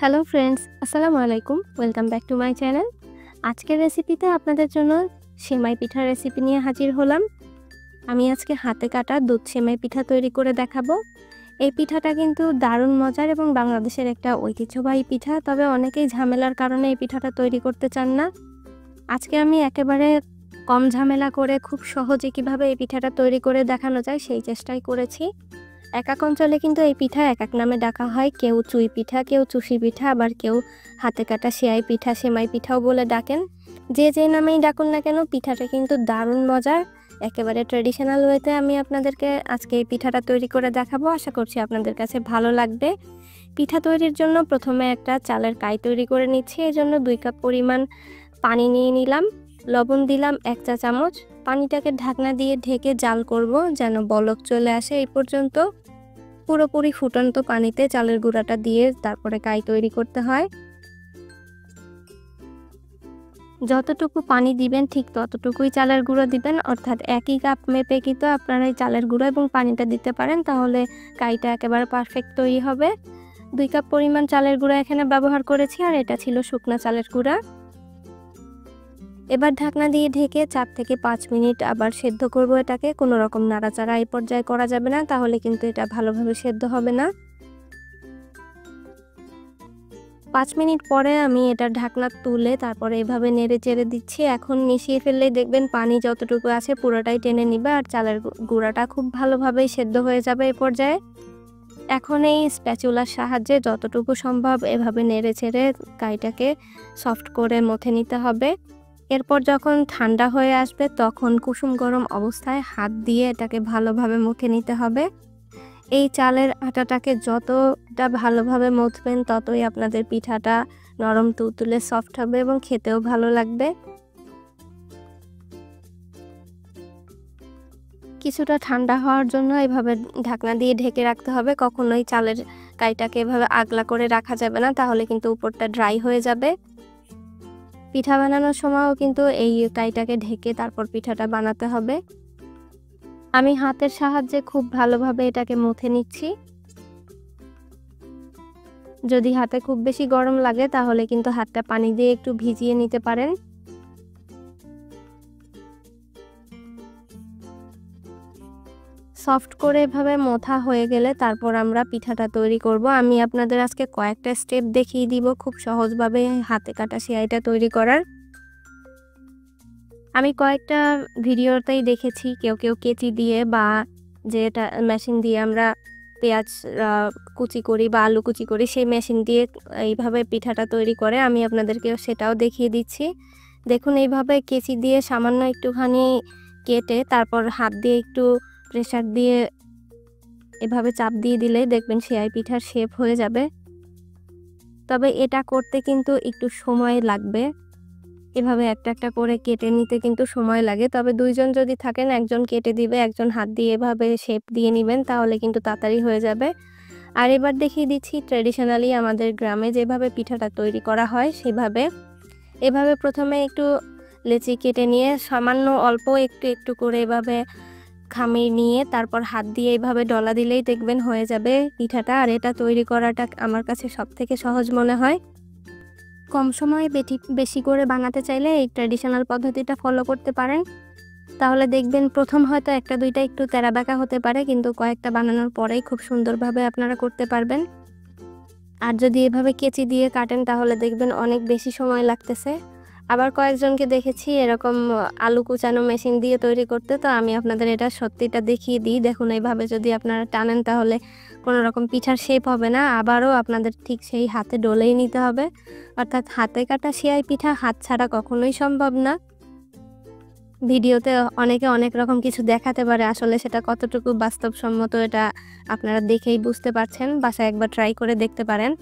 Hello friends, আসসালামু আলাইকুম। Welcome back to my channel. আজকের রেসিপিতে আপনাদের জন্য সেমাই পিঠার রেসিপি নিয়ে হাজির হলাম। আমি আজকে হাতে কাটা দুধ সেমাই পিঠা তৈরি করে দেখাবো। এই পিঠাটা কিন্তু দারুণ মজার এবং বাংলাদেশের একটা ঐতিহ্যবাহী পিঠা। তবে অনেকেই ঝামেলার কারণে এই পিঠাটা তৈরি করতে চান না। আজকে আমি একেবারে কম ঝামেলা করে খুব সহজে কিভাবে এই পিঠাটা তৈরি করে দেখানো যায় সেই চেষ্টাই করেছি। এক এক অঞ্চলে কিন্তু এই পিঠা এক এক নামে ডাকা হয়। কেউ চুই পিঠা, কেউ চুষি পিঠা, আবার কেউ হাতে কাটা সেয়াই পিঠা, সেমাই পিঠাও বলে ডাকেন। যে নামেই ডাকুন না কেন, পিঠাটা কিন্তু দারুণ মজার। একেবারে ট্র্যাডিশনাল ওয়েতে আমি আপনাদেরকে আজকে এই পিঠাটা তৈরি করে দেখাবো। আশা করছি আপনাদের কাছে ভালো লাগবে। পিঠা তৈরির জন্য প্রথমে একটা চালের কাই তৈরি করে নিচ্ছি। এই জন্য 2 কাপ পরিমাণ পানি নিয়ে নিলাম। লবণ দিলাম 1 চা চামচ। পানিটাকে ঢাকনা দিয়ে ঢেকে জাল করব যেন বলক চলে আসে। এই পর্যন্ত পুরোপুরি ফুটন্ত পানিতে চালের গুঁড়াটা দিয়ে তারপরে কাই তৈরি করতে হয়। যতটুকু পানি দিবেন ঠিক ততটুকুই চালের গুঁড়ো দিবেন, অর্থাৎ একই কাপ মেপে কিন্তু আপনারা এই চালের গুঁড়ো এবং পানিটা দিতে পারেন, তাহলে কাইটা একেবারে পারফেক্ট তৈরি হবে। 2 কাপ পরিমাণ চালের গুঁড়া এখানে ব্যবহার করেছি, আর এটা ছিল শুকনা চালের গুঁড়া। এবার ঢাকনা দিয়ে ঢেকে 4 থেকে 5 মিনিট আবার সেদ্ধ করব এটাকে। কোনো রকম নাড়াচাড়া এই পর্যায়ে করা যাবে না, তাহলে কিন্তু এটা ভালোভাবে সেদ্ধ হবে না। 5 মিনিট পরে আমি এটা ঢাকনা তুলে তারপরে এভাবে নেড়ে চেড়ে দিচ্ছি। এখন মিশিয়ে ফেললেই দেখবেন পানি যতটুকু আছে পুরোটাই টেনে নিবে, আর চালের গুঁড়াটা খুব ভালোভাবেই সেদ্ধ হয়ে যাবে এই পর্যায়ে। এখন এই স্প্যাচুলার সাহায্যে যতটুকু সম্ভব এভাবে নেড়ে চেড়ে কাইটাকে সফট করে মথে নিতে হবে। এরপর যখন ঠান্ডা হয়ে আসবে তখন কুসুম গরম অবস্থায় হাত দিয়ে এটাকে ভালোভাবে মুখে নিতে হবে। এই চালের আটাটাকে যতটা ভালোভাবে মথবেন ততই আপনাদের পিঠাটা নরম তুলতুলে সফট হবে এবং খেতেও ভালো লাগবে। কিছুটা ঠান্ডা হওয়ার জন্য এভাবে ঢাকনা দিয়ে ঢেকে রাখতে হবে। কখনোই চালের কাইটাকে এভাবে আগলা করে রাখা যাবে না, তাহলে কিন্তু উপরটা ড্রাই হয়ে যাবে। পিঠা বানানোর সময়ও কিন্তু এই কাইটাকে ঢেকে তারপর পিঠাটা বানাতে হবে। আমি হাতের সাহায্যে খুব ভালোভাবে এটাকে মুথে নিচ্ছি। যদি হাতে খুব বেশি গরম লাগে তাহলে কিন্তু হাতটা পানি দিয়ে একটু ভিজিয়ে নিতে পারেন। সফট করে এভাবে মোথা হয়ে গেলে তারপর আমরা পিঠাটা তৈরি করব। আমি আপনাদের আজকে কয়েকটা স্টেপ দেখিয়ে দিব খুব সহজভাবে হাতে কাটা সেমাইটা তৈরি করার। আমি কয়েকটা ভিডিওতেই দেখেছি কেউ কেচি দিয়ে বা যেটা মেশিন দিয়ে আমরা পেঁয়াজ কুচি করি বা আলু কুচি করি, সেই মেশিন দিয়ে এইভাবে পিঠাটা তৈরি করে। আমি আপনাদেরকে সেটাও দেখিয়ে দিচ্ছি। দেখুন, এইভাবে কেচি দিয়ে সামান্য একটুখানি কেটে তারপর হাত দিয়ে একটু প্রেসার দিয়ে এভাবে চাপ দিয়ে দিলেই দেখবেন সেমাই পিঠার শেপ হয়ে যাবে। তবে এটা করতে কিন্তু একটু সময় লাগবে। এভাবে একটা একটা করে কেটে নিতে কিন্তু সময় লাগে। তবে 2 জন যদি থাকেন, একজন কেটে দিবে, একজন হাত দিয়ে এভাবে শেপ দিয়ে নেবেন, তাহলে কিন্তু তাড়াতাড়ি হয়ে যাবে। আর এবার দেখিয়ে দিচ্ছি ট্র্যাডিশনালি আমাদের গ্রামে যেভাবে পিঠাটা তৈরি করা হয় সেভাবে। এভাবে প্রথমে একটু লেচি কেটে নিয়ে সামান্য অল্প একটু একটু করে এভাবে খামির নিয়ে তারপর হাত দিয়ে এইভাবে ডলা দিলেই দেখবেন হয়ে যাবে পিঠাটা। আর এটা তৈরি করাটা আমার কাছে সবথেকে সহজ মনে হয়। কম সময়ে বেশি করে বানাতে চাইলে এই ট্র্যাডিশনাল পদ্ধতিটা ফলো করতে পারেন। তাহলে দেখবেন প্রথম হয়তো একটা দুইটা একটু তেড়াবেঁকা হতে পারে, কিন্তু কয়েকটা বানানোর পরেই খুব সুন্দরভাবে আপনারা করতে পারবেন। আর যদি এভাবে কেচি দিয়ে কাটেন তাহলে দেখবেন অনেক বেশি সময় লাগতেছে। আবার কয়েকজনকে দেখেছি এরকম আলু কুচানো মেশিন দিয়ে তৈরি করতে। তো আমি আপনাদের এটা সত্যিটা দেখিয়ে দিই। দেখুন, এইভাবে যদি আপনারা টানেন তাহলে কোনো রকম পিঠার শেপ হবে না। আবারও আপনাদের ঠিক সেই হাতে ডলেই নিতে হবে। অর্থাৎ হাতে কাটা সেমাই পিঠা হাত ছাড়া কখনোই সম্ভব না। ভিডিওতে অনেকে অনেক রকম কিছু দেখাতে পারে, আসলে সেটা কতটুকু বাস্তবসম্মত এটা আপনারা দেখেই বুঝতে পারছেন। বাসায় একবার ট্রাই করে দেখতে পারেন।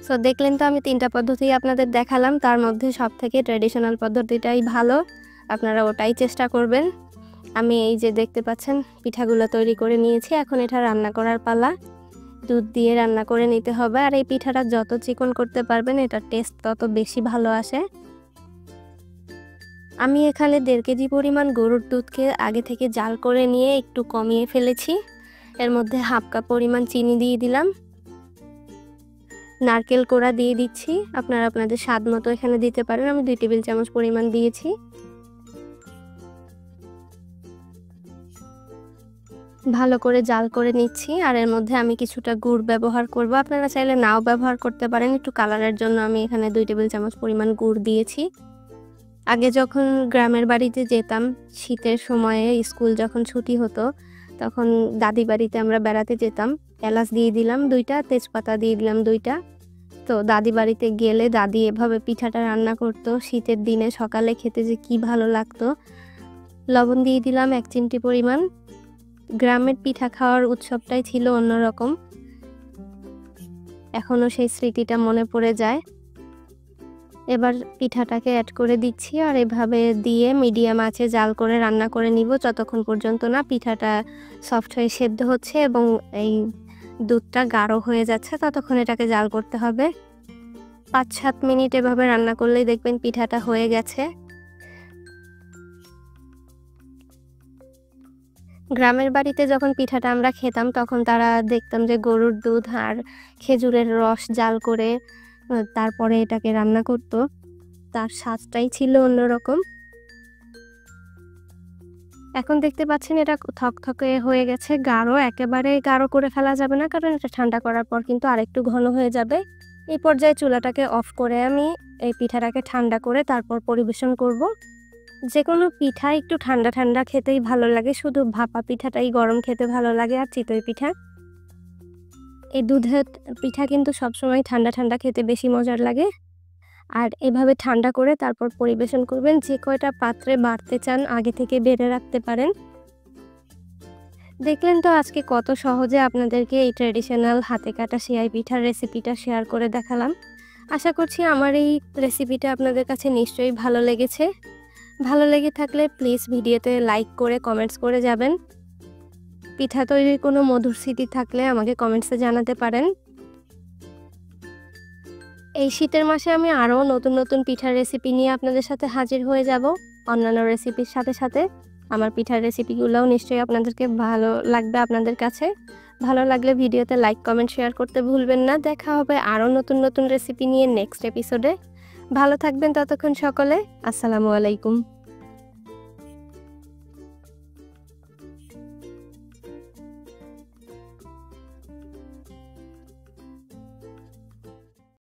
সো দেখলেন তো, আমি 3টা পদ্ধতি আপনাদের দেখালাম, তার মধ্যে সবথেকে ট্র্যাডিশনাল পদ্ধতিটাই ভালো। আপনারা ওটাই চেষ্টা করবেন। আমি এই যে দেখতে পাচ্ছেন পিঠাগুলো তৈরি করে নিয়েছি। এখন এটা রান্না করার পালা। দুধ দিয়ে রান্না করে নিতে হবে। আর এই পিঠাটা যত চিকন করতে পারবেন এটার টেস্ট তত বেশি ভালো আসে। আমি এখানে 1.5 কেজি পরিমাণ গরুর দুধকে আগে থেকে জাল করে নিয়ে একটু কমিয়ে ফেলেছি। এর মধ্যে 1/2 কাপ পরিমাণ চিনি দিয়ে দিলাম। নারকেল কোড়া দিয়ে দিচ্ছি, আপনারা আপনাদের স্বাদ মতো এখানে দিতে পারেন। আমি 2 টেবিল চামচ পরিমাণ দিয়েছি। ভালো করে জাল করে নিচ্ছি, আর এর মধ্যে আমি কিছুটা গুড় ব্যবহার করব। আপনারা চাইলে নাও ব্যবহার করতে পারেন, একটু কালারের জন্য আমি এখানে 2 টেবিল চামচ পরিমাণ গুড় দিয়েছি। আগে যখন গ্রামের বাড়িতে যেতাম শীতের সময়ে, স্কুল যখন ছুটি হতো তখন দাদি বাড়িতে আমরা বেড়াতে যেতাম, এলাচ দিয়ে দিলাম 2টা, তেজপাতা দিয়ে দিলাম 2টা। তো দাদি বাড়িতে গেলে দাদি এভাবে পিঠাটা রান্না করতো শীতের দিনে, সকালে খেতে যে কি ভালো লাগতো। লবণ দিয়ে দিলাম 1 চিমটি পরিমাণ। গ্রামের পিঠা খাওয়ার উৎসবটাই ছিল অন্যরকম, এখনও সেই স্মৃতিটা মনে পড়ে যায়। এবার পিঠাটাকে অ্যাড করে দিচ্ছি, আর এভাবে দিয়ে মিডিয়াম আঁচে জাল করে রান্না করে নিব যতক্ষণ পর্যন্ত না পিঠাটা সফট হয়ে সেদ্ধ হচ্ছে এবং এই দুধটা গাঢ় হয়ে যাচ্ছে, ততক্ষণ এটাকে জাল করতে হবে। 5-7 মিনিট এভাবে রান্না করলেই দেখবেন পিঠাটা হয়ে গেছে। গ্রামের বাড়িতে যখন পিঠাটা আমরা খেতাম তখন তারা দেখতাম যে গরুর দুধ আর খেজুরের রস জাল করে তারপরে এটাকে রান্না করত, তার স্বাদটাই ছিল অন্যরকম। এখন দেখতে পাচ্ছেন এটা থকথকে হয়ে গেছে, গাঢ়। একেবারে গাঢ় করে ফেলা যাবে না, কারণ এটা ঠান্ডা করার পর কিন্তু আরেকটু ঘন হয়ে যাবে। এই পর্যায়ে চুলাটাকে অফ করে আমি এই পিঠাটাকে ঠান্ডা করে তারপর পরিবেশন করব। যে কোনো পিঠা একটু ঠান্ডা ঠান্ডা খেতেই ভালো লাগে, শুধু ভাপা পিঠাটাই গরম খেতে ভালো লাগে, আর চিতই পিঠা। এই দুধের পিঠা কিন্তু সবসময় ঠান্ডা ঠান্ডা খেতে বেশি মজার লাগে। আর এভাবে ঠান্ডা করে তারপর পরিবেশন করবেন। যে কয়টা পাত্রে বাড়তে চান আগে থেকে বেড়ে রাখতে পারেন। দেখলেন তো আজকে কত সহজে আপনাদেরকে এই ট্র্যাডিশনাল হাতে কাটা সেমাই পিঠার রেসিপিটা শেয়ার করে দেখালাম। আশা করছি আমার এই রেসিপিটা আপনাদের কাছে নিশ্চয়ই ভালো লেগেছে। ভালো লেগে থাকলে প্লিজ ভিডিওতে লাইক করে কমেন্টস করে যাবেন। পিঠা তৈরির কোনো মধুর স্মৃতি থাকলে আমাকে কমেন্টসে জানাতে পারেন। এই শীতের মাসে আমি আরও নতুন নতুন পিঠার রেসিপি নিয়ে আপনাদের সাথে হাজির হয়ে যাব। অন্যান্য রেসিপির সাথে সাথে আমার পিঠার রেসিপিগুলোও নিশ্চয়ই আপনাদেরকে ভালো লাগবে। আপনাদের কাছে ভালো লাগলে ভিডিওতে লাইক কমেন্ট শেয়ার করতে ভুলবেন না। দেখা হবে আরও নতুন নতুন রেসিপি নিয়ে নেক্সট এপিসোডে। ভালো থাকবেন ততক্ষণ সকলে। আসসালামু আলাইকুম।